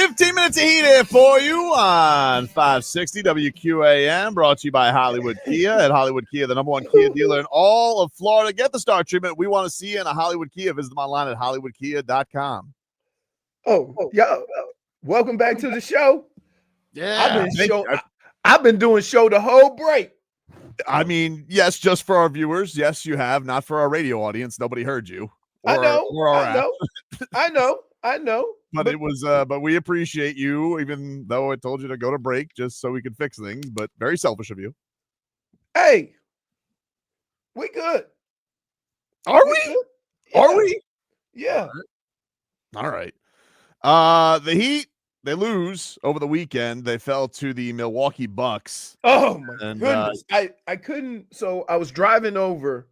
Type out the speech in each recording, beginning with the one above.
15 minutes of heat here for you on 560 WQAM, brought to you by Hollywood Kia. At Hollywood Kia, the number one Kia dealer in all of Florida. Get the star treatment we want to see in a Hollywood Kia. Visit them online at hollywoodkia.com. Oh, y'all, welcome back to the show. Yeah. I've been doing show the whole break. I mean, yes, just for our viewers. Yes, you have. Not for our radio audience. Nobody heard you. I know. But it was, but we appreciate you, even though I told you to go to break just so we could fix things. But very selfish of you. Hey, we good. Are we? Good. Yeah. Are we? Yeah. All right. The Heat, they lose over the weekend. They fell to the Milwaukee Bucks. Oh my goodness. I couldn't. So I was driving over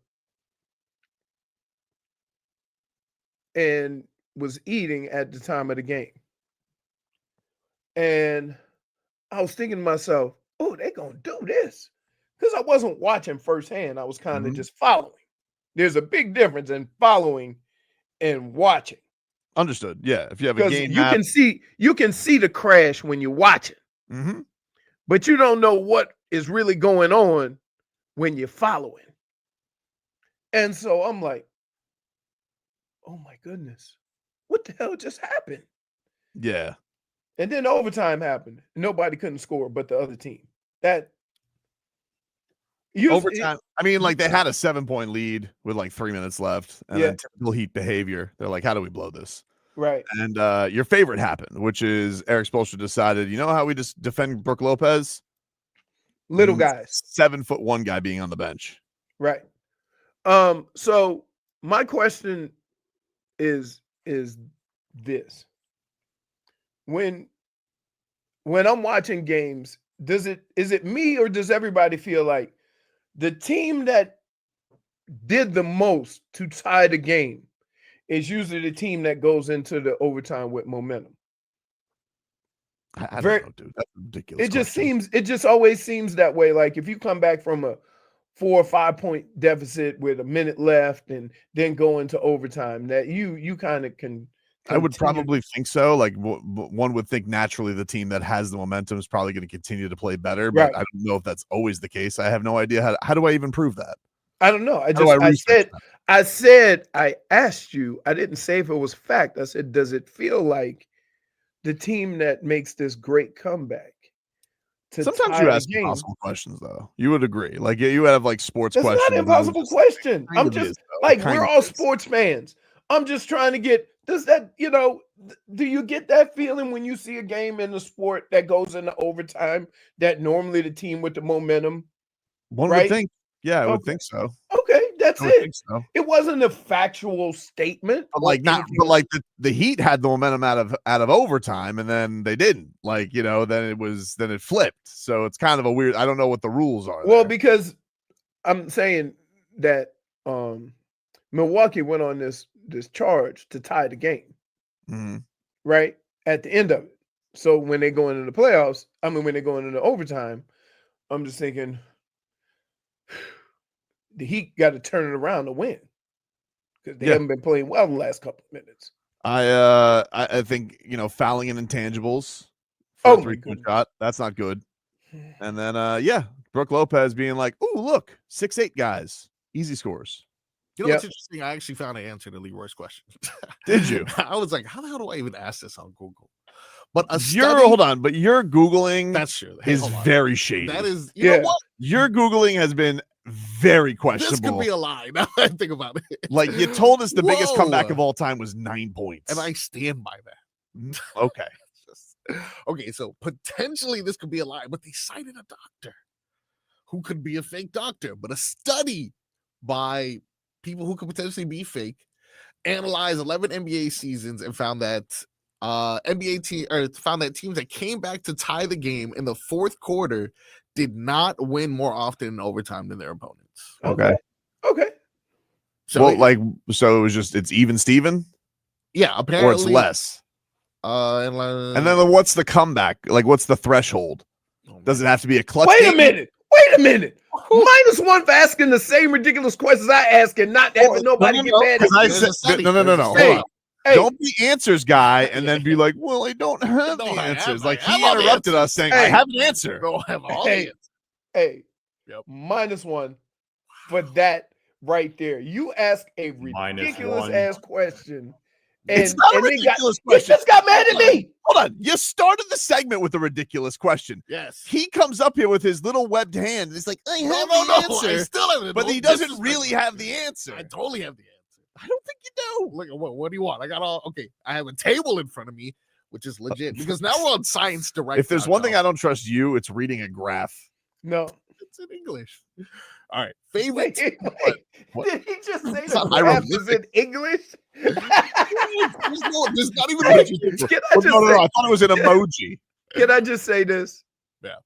and was eating at the time of the game. And I was thinking to myself, oh, they're going to do this. Because I wasn't watching firsthand. I was kind of just following. There's a big difference in following and watching. Understood. Yeah. If you have a game, you can see the crash when you watch it. Mm-hmm. But you don't know what is really going on when you're following. And so I'm like, oh my goodness. What the hell just happened? Yeah. And then overtime happened. Nobody couldn't score but the other team. Overtime. I mean, like they had a 7-point lead with like 3 minutes left. And then typical Heat behavior. They're like, how do we blow this? Right. And your favorite happened, which is Eric Spoelstra decided, you know how we just defend Brook Lopez? Little guys. 7'1" guy being on the bench. Right. So my question is this. When I'm watching games, is it me or does everybody feel like the team that did the most to tie the game is usually the team that goes into the overtime with momentum? I don't know, dude. That's ridiculous. It just always seems that way. Like if you come back from a 4 or 5 point deficit with a minute left and then go into overtime, that you kind of can. I would probably think so. Like one would think naturally the team that has the momentum is probably going to continue to play better, but I don't know if that's always the case. I have no idea how do I even prove that? I don't know. I asked you, I didn't say if it was fact. I said, does it feel like the team that makes this great comeback? Sometimes you ask impossible questions, though. You would agree. Like you would have like sports questions. It's not an impossible question. I'm just like, we're all sports fans. I'm just trying to get, does that, do you get that feeling when you see a game in the sport that goes into overtime that normally the team with the momentum? One would think. Yeah, I would think so. Okay, that's it. So. It wasn't a factual statement. But the Heat had the momentum out of overtime, and then they didn't. Like, then it flipped. So it's kind of a weird. I don't know what the rules are. Well, because I'm saying that Milwaukee went on this charge to tie the game, right at the end of it. So when they go into the playoffs, when they go into the overtime, I'm just thinking. The Heat got to turn it around to win because they haven't been playing well the last couple of minutes. I think fouling and intangibles for a 3-point shot, that's not good. And then Brook Lopez being like, "Ooh, look, 6'8" guys, easy scores." What's interesting? I actually found an answer to Leroy's question. Did you? I was like, how the hell do I even ask this on Google? But hold on, but your Googling that's true. Is very shady. That is, you know what? Your Googling has been very questionable. This could be a lie. Now I think about it. Like you told us the biggest comeback of all time was 9 points. And I stand by that. Okay. Okay, so potentially this could be a lie, but they cited a doctor who could be a fake doctor. But a study by people who could potentially be fake analyzed 11 NBA seasons and found that found that teams that came back to tie the game in the fourth quarter did not win more often in overtime than their opponents. Okay. So so it was just it's even Steven? Yeah, apparently, or it's less. And then what's the comeback? Like what's the threshold? Does it have to be a clutch? Wait a minute. -1 for asking the same ridiculous questions I ask and not having nobody get mad at me. No. Don't be answers guy and then be like, well, I don't have No, the I have- answers. I Like have he all the interrupted us answers. saying, I Hey. have an answer. Bro, I have all the Hey, answers. hey, Yep. -1 for that right there. You ask a ridiculous -1. ass question, It's and not a and ridiculous he question. just got mad at me. Hold on. You started the segment with a ridiculous question. Yes. He comes up here with his little webbed hand. He's like, I have No, the I answer. still have it. But Don't he doesn't disrespect really me. have the answer. I totally have the answer. I don't think you do. Look at what do you want? I got all okay. I have a table in front of me, which is legit because now we're on science direct. If there's one thing I don't trust you, it's reading a graph. No. it's in English. All right. Favorite. Wait. What? Did he just say It's the not graph is hieroglyphic. in English? there's not even Hey, a can I Oh, just no, say, I thought it was an emoji. can I just say this? Yeah.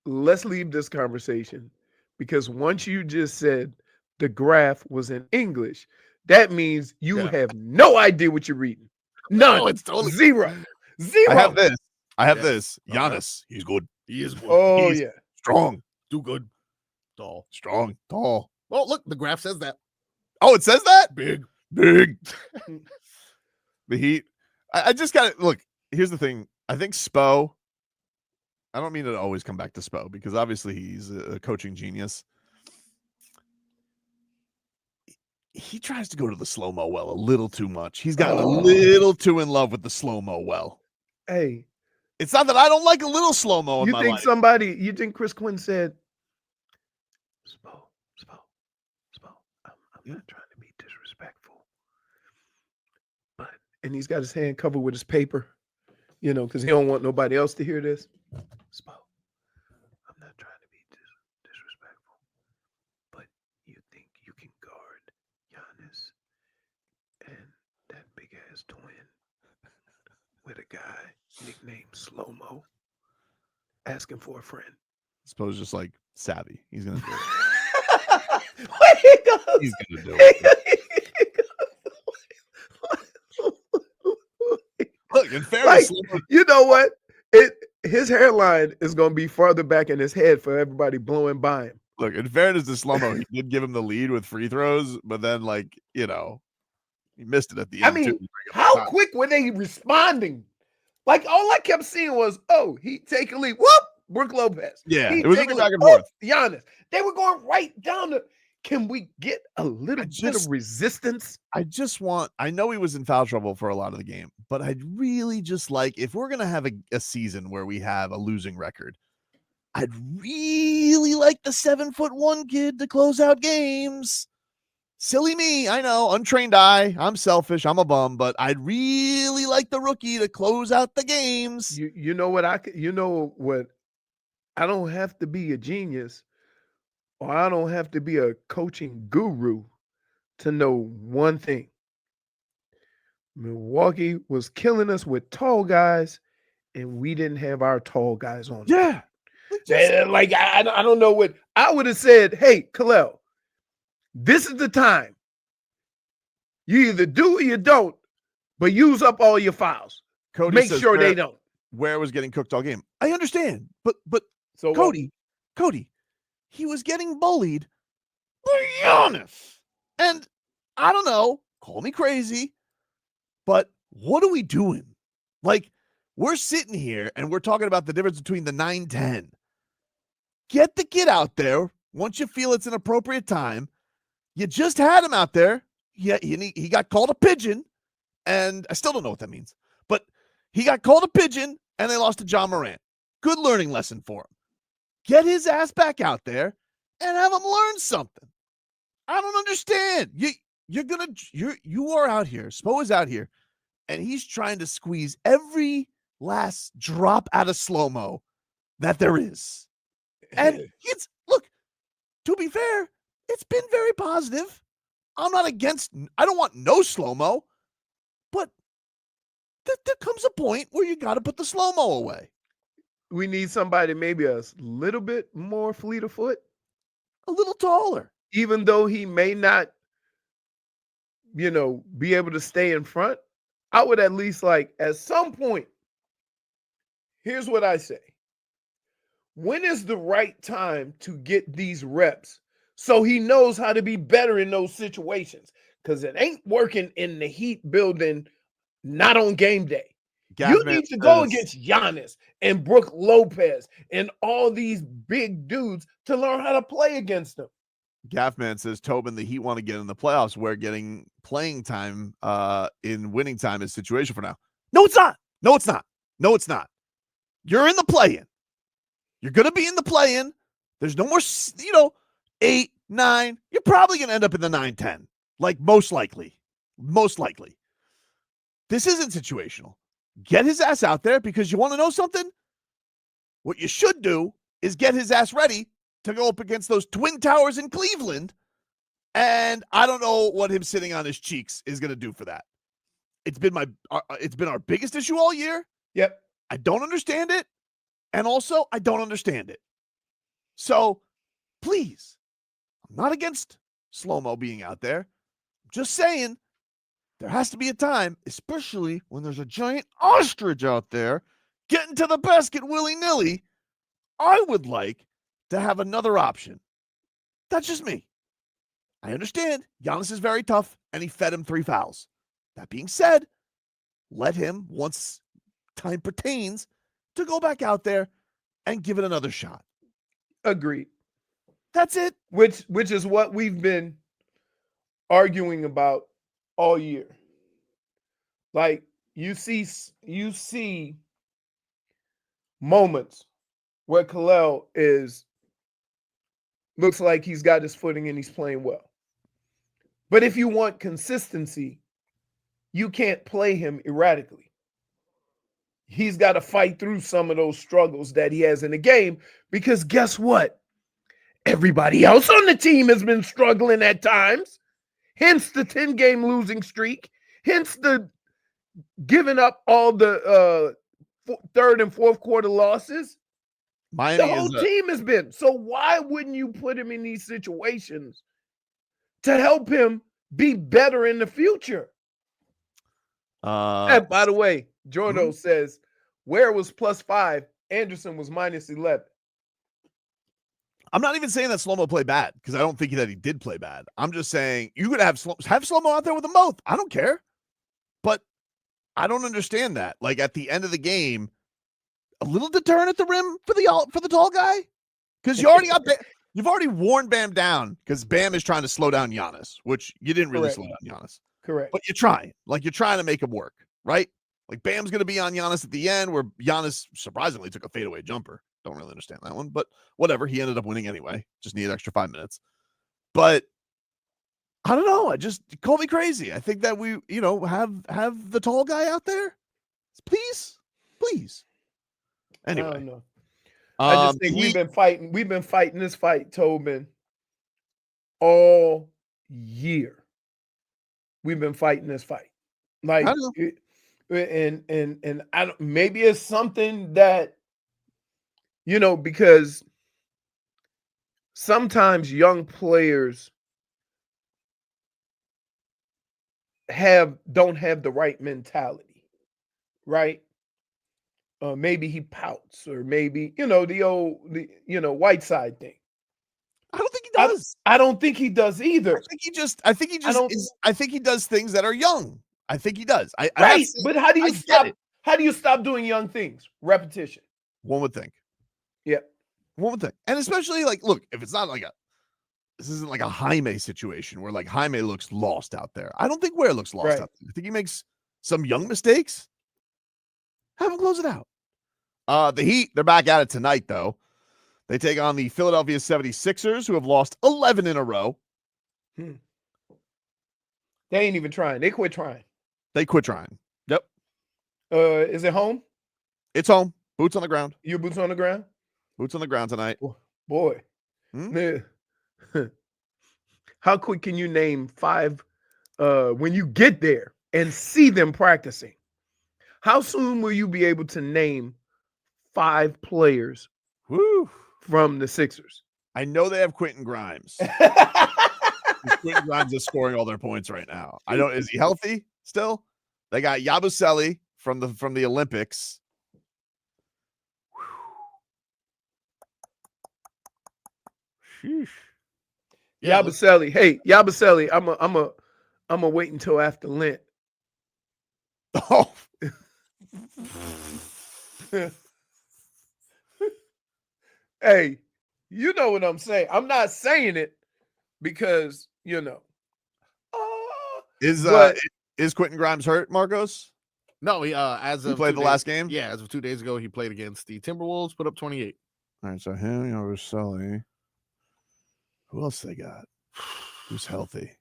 Let's leave this conversation because once you just said the graph was in English, that means you Yeah. have no idea what you're reading. None. No, it's totally Zero. I have this. I have Yes. this. Okay. Giannis. He's good. He is good. Oh, He's- yeah. Strong. Do good. Tall. Strong. Tall. Well, look, the graph says that. Oh, it says that? Big. Big. The Heat. I just got to look. Here's the thing. I think Spo. I don't mean to always come back to Spo because obviously he's a coaching genius. He tries to go to the slow-mo well a little too much. He's gotten a little too in love with the slow-mo well. Hey, It's not that I don't like a little slow-mo in you my think life. you think Chris Quinn said, Spo, I'm not trying to be disrespectful. And he's got his hand covered with his paper, because he don't want nobody else to hear this. Spo, I'm not trying to be disrespectful, but you think you can guard Giannis and that big ass twin with a guy nicknamed Slow Mo asking for a friend? Spo's just like savvy. He's gonna do it. He's gonna do it. Look, in fairness, You know what? His hairline is going to be farther back in his head for everybody blowing by him. Look, in fairness to slow-mo, he did give him the lead with free throws, but then, he missed it at the I end. mean, too. how quick were they responding? Like, all I kept seeing was, oh, he take a lead. Whoop! Brook Lopez. Yeah, He it was take a a back lead. and forth. Giannis. They were going right down the. Can we get a little bit of resistance? I know he was in foul trouble for a lot of the game, but I'd really just like, if we're going to have a season where we have a losing record, I'd really like the 7'1" kid to close out games. Silly me. I know, untrained eye. I'm selfish. I'm a bum, but I'd really like the rookie to close out the games. You know what? I don't have to be a genius or I don't have to be a coaching guru to know one thing. Milwaukee was killing us with tall guys, and we didn't have our tall guys on. Yeah. I don't know what I would have said. Hey, Kel'el, this is the time. You either do or you don't, but use up all your fouls. Cody Make says sure they don't. Ware was getting cooked all game. I understand, but So Cody, he was getting bullied by Giannis. And I don't know, call me crazy, but what are we doing? Like, we're sitting here and we're talking about the difference between the 9-10. Get the kid out there once you feel it's an appropriate time. You just had him out there. Yeah, he got called a pigeon, and I still don't know what that means. But he got called a pigeon, and they lost to John Morant. Good learning lesson for him. Get his ass back out there and have him learn something. I don't understand. You are out here. Spo is out here, and he's trying to squeeze every last drop out of slow-mo that there is. And look, to be fair, it's been very positive. I'm not against, I don't want no slow-mo, but there comes a point where you got to put the slow-mo away. we need somebody maybe a little bit more fleet of foot, a little taller. Even though he may not, be able to stay in front, I would at least at some point, here's what I say. When is the right time to get these reps so he knows how to be better in those situations? because it ain't working in the Heat building, not on game day. You Gaffman need to go says- against Giannis and Brook Lopez and all these big dudes to learn how to play against them. Gaffman says, Tobin, the Heat want to get in the playoffs where getting playing time in winning time is situation for now. No, it's not. No, it's not. No, it's not. You're in the play-in. You're going to be in the play-in. There's no more, 8, 9. You're probably going to end up in the 9, 10. Like most likely. Most likely. This isn't situational. Get his ass out there because you want to know something? What you should do is get his ass ready to go up against those Twin Towers in Cleveland. And I don't know what him sitting on his cheeks is going to do for that. It's been our biggest issue all year. Yep. I don't understand it. And also, I don't understand it. So, please, I'm not against slow-mo being out there. I'm just saying there has to be a time, especially when there's a giant ostrich out there getting to the basket willy-nilly. I would like to have another option. That's just me. I understand Giannis is very tough, and he fed him 3 fouls. That being said, let him, once time pertains, to go back out there and give it another shot. Agreed. That's it. Which is what we've been arguing about all year. Like you see moments where Kel'el looks like he's got his footing and he's playing well. But if you want consistency, you can't play him erratically. He's got to fight through some of those struggles that he has in the game because guess what? Everybody else on the team has been struggling at times. Hence the 10-game losing streak. Hence the giving up all the third and fourth quarter losses. Miami the whole team has been. So why wouldn't you put him in these situations to help him be better in the future? And by the way, Jordo says Ware was +5, Anderson was -11. I'm not even saying that Slow-Mo played bad because I don't think that he did play bad. I'm just saying you could have Slow-Mo out there with them both. I don't care. But I don't understand that. Like at the end of the game, a little deterrent at the rim for the tall guy? Because you've already worn Bam down because Bam is trying to slow down Giannis, which you didn't really slow down Giannis. Correct. But you're trying. Like you're trying to make him work, right? Like Bam's going to be on Giannis at the end where Giannis surprisingly took a fadeaway jumper. Don't really understand that one, but whatever. He ended up winning anyway. Just needed extra 5 minutes. But I don't know. Call me crazy. I think that we, have the tall guy out there. Please. Anyway. I don't know. I just think we've been fighting this fight, Tobin, all year. We've been fighting this fight. Like, and I don't, maybe it's something that, because sometimes young players don't have the right mentality, right? Maybe he pouts, or maybe the Whiteside thing. I don't think he does. I don't think he does either. I think he does things that are young. I think he does. But how do you stop? How do you stop doing young things? Repetition. One would think. Yeah. One would think. And especially look, if it's not this isn't like a Jaime situation where Jaime looks lost out there. I don't think Ware looks lost out there. I think he makes some young mistakes. Have him close it out. The Heat, they're back at it tonight, though. They take on the Philadelphia 76ers, who have lost 11 in a row. They ain't even trying. They quit trying. Yep. Is it home? It's home. Boots on the ground. Your boots on the ground? Boots on the ground tonight. Boy. How quick can you name 5 when you get there and see them practicing? How soon will you be able to name 5 players from the Sixers? I know they have Quentin Grimes. Quentin Grimes is scoring all their points right now. I don't. Is he healthy still? They got Yabusele from the Olympics. Yabusele. Hey, Yabusele, I'm I'm gonna wait until after Lent. Oh, Hey, you know what I'm saying. I'm not saying it because, but is Quentin Grimes hurt, Marcos? No, as He of played the last game? Yeah, as of 2 days ago, he played against the Timberwolves, put up 28. All right, so him, Roselli. Who else they got? Who's healthy?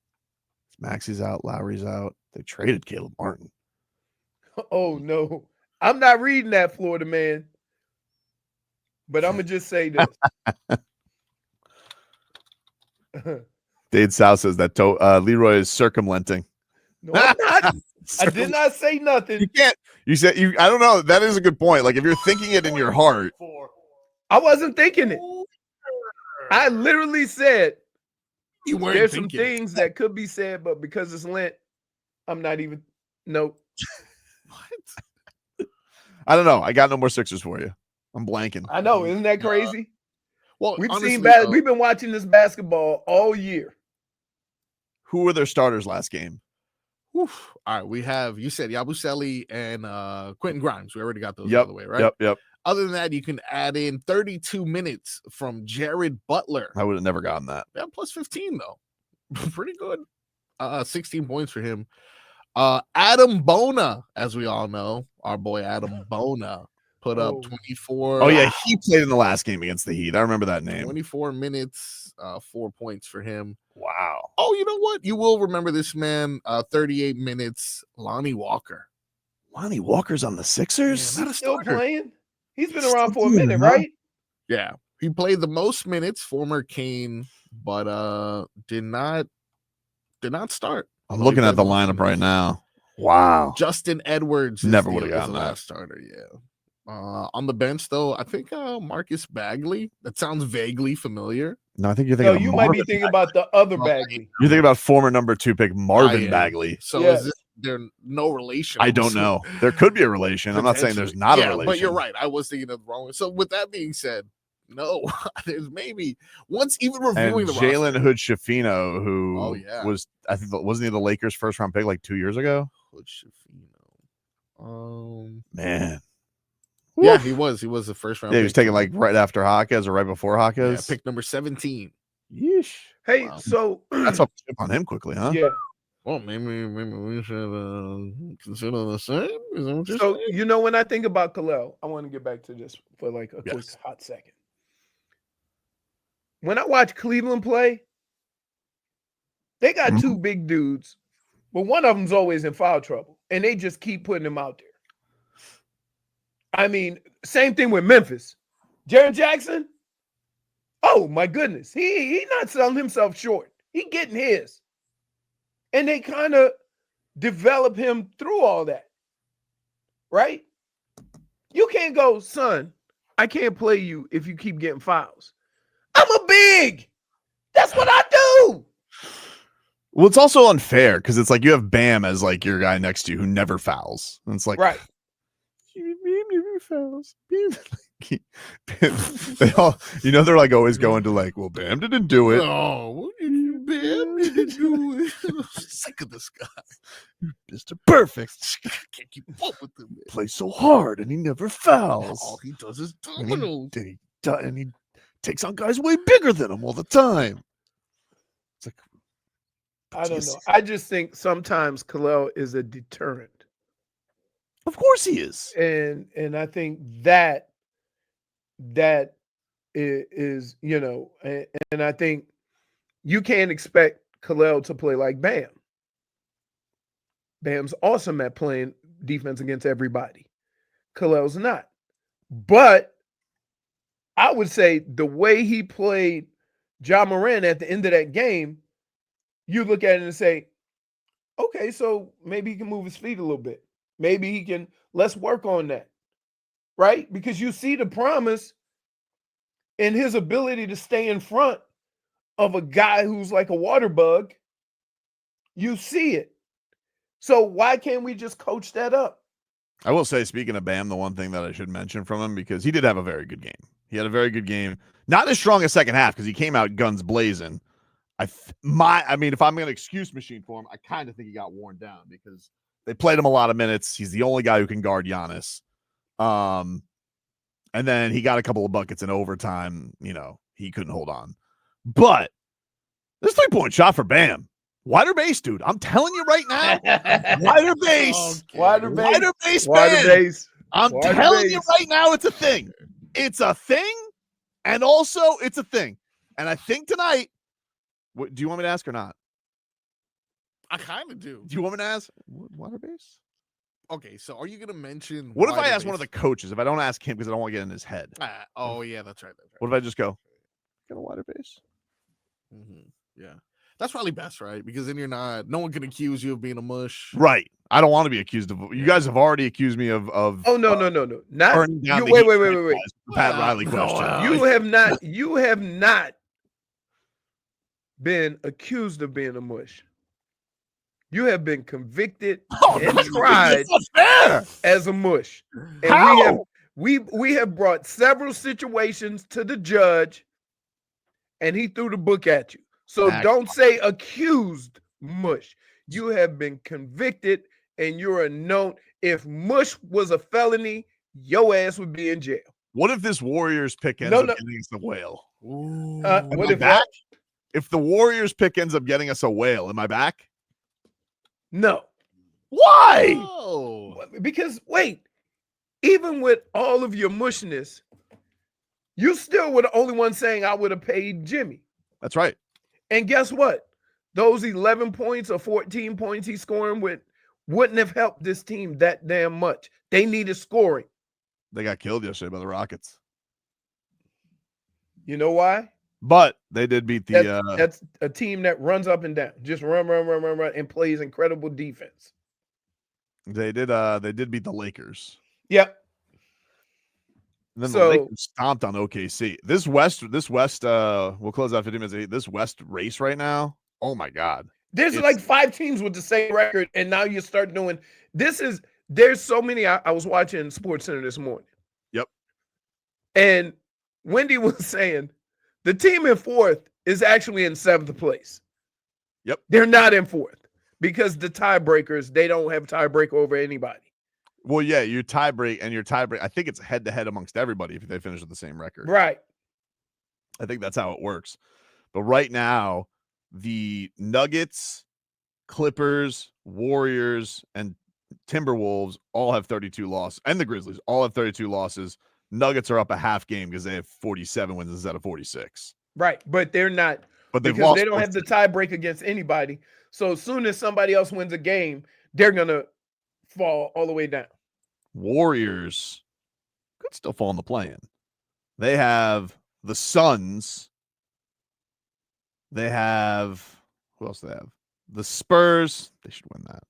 Maxi's out, Lowry's out. They traded Caleb Martin. oh no, I'm not reading that, Florida man. But I'm gonna just say this. Dade South says that Leroy is circumventing. No, I'm not. I did not say nothing. You can't. You said you. I don't know. That is a good point. Like if you're thinking it in your heart, I wasn't thinking it. I literally said You weren't there's thinking. some things that could be said, but because it's Lent, I'm not even. Nope. What? I don't know. I got no more Sixers for you. I'm blanking. I know, isn't that crazy? Well, We've honestly, we've been watching this basketball all year. Who were their starters last game? Oof. All right, we have, you said Yabusele and Quentin Grimes. We already got those out of the way, right? Yep. Other than that, you can add in 32 minutes from Jared Butler. I would have never gotten that. Yeah, plus 15 though. Pretty good. 16 points for him. Adam Bona, as we all know, our boy Adam Bona put up 24. Oh yeah, he played in the last game against the Heat. I remember that name. 24 minutes, 4 points for him. Wow. Oh, you know what? You will remember this man. 38 minutes. Lonnie Walker. Lonnie Walker's on the Sixers. Yeah, not a Still starter. playing? He's been around for a minute, right? Yeah, he played the most minutes, former Kane, but did not start. I'm looking at the lineup right now. Wow. Justin Edwards Never would have gotten the that. last starter. Yeah. On the bench though, I think Marcus Bagley. That sounds vaguely familiar. No, I think you're thinking. No, you might be thinking about the other Bagley. You're thinking about former number 2 pick Marvin am. Bagley. So Yes. is there no relation? I don't know. There could be a relation. I'm not saying there's not a relation. But you're right. I was thinking of the wrong one. So with that being said, no, there's maybe once even reviewing And the Jalen roster. Hood Shafino, who Oh, yeah. was, I think, wasn't he the Lakers' first round pick like 2 years ago? Hood Shafino. Man. Yeah, he was the first round. Yeah, he was pick. taken like right after Jaquez or right before Yeah, Jaquez. pick number 17. Yeesh. Hey, Wow. so That's up on him quickly, huh? yeah. Well, maybe we should consider the same. Is that what you're So saying? when I think about Kel'el, I want to get back to this for like a quick Yes. hot second. When I watch Cleveland play, they got two big dudes, but one of them's always in foul trouble, and they just keep putting him out there. I mean, same thing with Memphis. Jaren Jackson, oh my goodness, he not selling himself short. He getting his. And they kind of develop him through all that, right? You can't go, son, I can't play you if you keep getting fouls. I'm a big. That's what I do. Well, it's also unfair because it's like you have Bam as like your guy next to you who never fouls. And it's like, Right. Bam never fouls. They all, they're like always going to like, well, Bam didn't do it. Oh, what did you, Bam? Did you do it? I'm sick of this guy. Mr. Perfect. Can't keep up with him. Man. Plays so hard and he never fouls. All he does is And dominoes. he takes on guys way bigger than him all the time. It's like, I don't know. I just think sometimes Kel'el is a deterrent. of course he is. And I think that is, and I think you can't expect Kel'el to play like Bam. Bam's awesome at playing defense against everybody. Kel'el's not. But I would say the way he played Ja Morant at the end of that game, you look at it and say, okay, so maybe he can move his feet a little bit. Maybe he can, let's work on that, right? Because you see the promise in his ability to stay in front of a guy who's like a water bug. You see it. So why can't we just coach that up? I will say, speaking of Bam, the one thing that I should mention from him, because he did have a very good game. He had a very good game. Not as strong as second half because he came out guns blazing. I mean, if I'm going to excuse machine for him, I kind of think he got worn down because they played him a lot of minutes. He's the only guy who can guard Giannis. And then he got a couple of buckets in overtime. You know, he couldn't hold on. But this 3-point shot for Bam. Wider base, dude. I'm telling you right now. Wider base. Okay. Wider base. Wider base, Wider Bam. base. I'm Wider telling base. you right now, it's a thing. It's a thing. And also, it's a thing. And I think tonight, do you want me to ask or not? I kind of do. Do you want me to ask? Wider base? Okay, so are you going to mention? What if I wider ask one of the base? coaches? If I don't ask him because I don't want to get in his head. Oh yeah, that's right. What if I just go, get a wider base? Yeah, that's probably best, right? Because then no one can accuse you of being a mush. Right. I don't want to be accused of. You guys have already accused me of. Oh no. Not burning down you. the Wait. Heat franchise with the Pat Well, Riley no, question. You have not been accused of being a mush. You have been convicted and tried That's not fair. as a mush. And How? we have brought several situations to the judge, and he threw the book at you. So don't say accused mush. You have been convicted, and you're a known. If mush was a felony, your ass would be in jail. What if this Warriors pick ends up getting us a whale? What if back? If the Warriors pick ends up getting us a whale, am I back? No. Why? Oh. Because wait, even with all of your mushness, you still were the only one saying I would have paid Jimmy. That's right. And guess what? Those 11 points or 14 points he's scoring with wouldn't have helped this team that damn much. They needed scoring. They got killed yesterday by the Rockets. You know why? But they did beat the that's a team that runs up and down, just run, and plays incredible defense. They did beat the Lakers. Yep. And then the Lakers stomped on OKC. This West, we'll close out 50 minutes. This West race right now. Oh my God. There's like 5 teams with the same record, and now you start doing there's so many. I was watching SportsCenter this morning. Yep. And Wendy was saying the team in 4th is actually in 7th place. Yep. They're not in 4th because the tiebreakers, they don't have tiebreaker over anybody. Well, yeah, your tiebreak. I think it's head-to-head amongst everybody if they finish with the same record. Right. I think that's how it works. But right now, the Nuggets, Clippers, Warriors, and Timberwolves all have 32 losses, and the Grizzlies all have 32 losses. Nuggets are up a half game because they have 47 wins instead of 46. Right, but they're not. But they've because lost. They don't have the tiebreak against anybody. So as soon as somebody else wins a game, they're gonna fall all the way down. Warriors could still fall in the play-in. They have the Suns. They have who else? They have the Spurs. They should win that.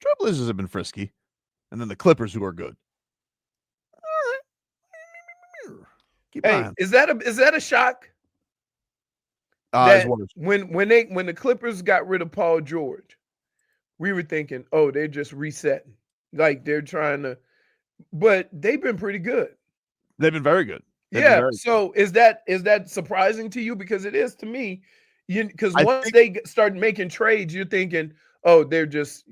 Trailblazers have been frisky, and then the Clippers, who are good. All right. Keep Hey, is that a shock? When the Clippers got rid of Paul George, we were thinking, oh, they're just resetting, like they're trying to, but they've been pretty good. They've been very good. So is that surprising to you? Because it is to me. Because once they start making trades, you're thinking, oh, they're just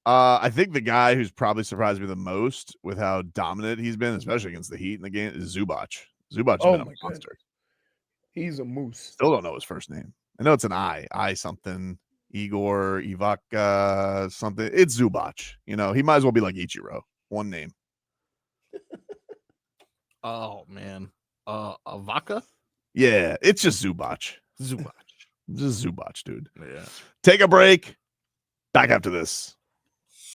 I think the guy who's probably surprised me the most with how dominant he's been, especially against the Heat in the game, is Zubac. Zubac's been a monster. Goodness. He's a moose. Still don't know his first name. I know it's an I something, Igor, Ivaka, something. It's Zubac. He might as well be like Ichiro. One name. Oh man. Ivaka? Yeah, it's just Zubac. Zubac. Just Zubac, dude. Yeah. Take a break. Back after this.